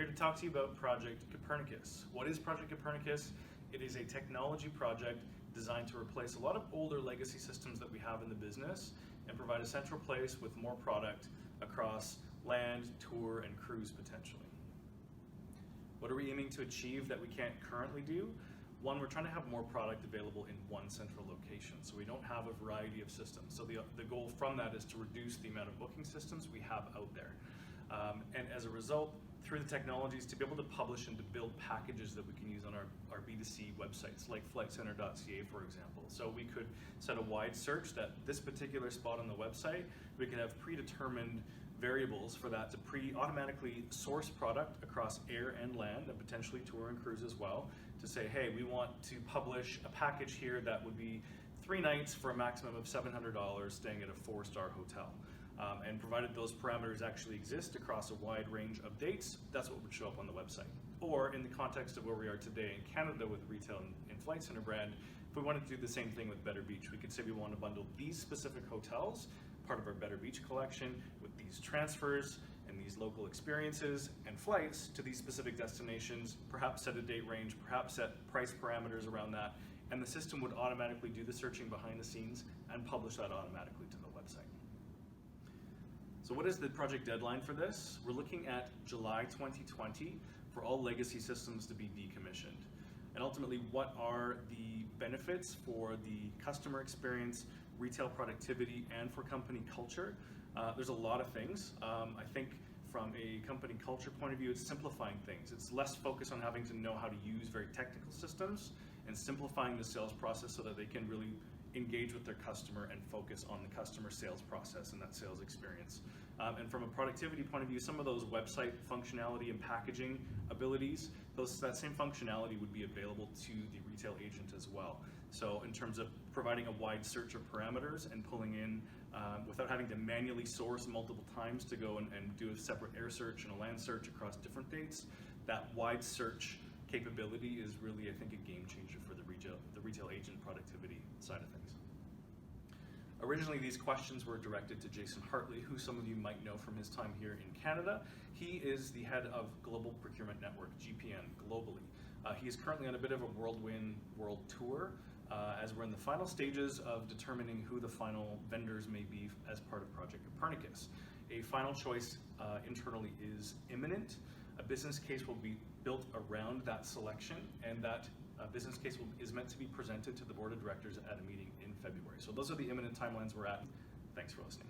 here to talk to you about Project Copernicus. What is Project Copernicus? It is a technology project designed to replace a lot of older legacy systems that we have in the business and provide a central place with more product across land, tour, and cruise potentially. What are we aiming to achieve that we can't currently do? One, we're trying to have more product available in one central location, so we don't have a variety of systems. So the goal from that is to reduce the amount of booking systems we have out there. And as a result, through the technologies, to be able to publish and to build packages that we can use on our B2C websites, like flightcenter.ca, for example. So we could set a wide search that this particular spot on the website, we could have predetermined variables for that to automatically source product across air and land, and potentially tour and cruise as well, to say, hey, we want to publish a package here that would be 3 nights for a maximum of $700 staying at a 4-star hotel. And provided those parameters actually exist across a wide range of dates, that's what would show up on the website. Or in the context of where we are today in Canada with retail and Flight Center brand, if we wanted to do the same thing with Better Beach, we could say we want to bundle these specific hotels, part of our Better Beach collection, with these transfers and these local experiences and flights to these specific destinations, perhaps set a date range, perhaps set price parameters around that, and the system would automatically do the searching behind the scenes and publish that automatically to the website. So what is the project deadline for this? We're looking at July 2020 for all legacy systems to be decommissioned. And ultimately, what are the benefits for the customer experience, retail productivity, and for company culture? There's a lot of things. I think from a company culture point of view, it's simplifying things. It's less focus on having to know how to use very technical systems and simplifying the sales process so that they can really engage with their customer and focus on the customer sales process and that sales experience. And from a productivity point of view, some of those website functionality and packaging abilities, that same functionality would be available to the retail agent as well. So in terms of providing a wide search of parameters and pulling in, without having to manually source multiple times to go and do a separate air search and a land search across different dates, that wide search capability is really, I think, a game changer for the retail agent productivity side of things. Originally, these questions were directed to Jason Hartley, who some of you might know from his time here in Canada. He is the head of Global Procurement Network, GPN, globally. He is currently on a bit of a whirlwind world tour, as we're in the final stages of determining who the final vendors may be as part of Project Copernicus. A final choice internally is imminent. A business case will be built around that selection, and that business case is meant to be presented to the board of directors at a meeting in February. So those are the imminent timelines we're at. Thanks for listening.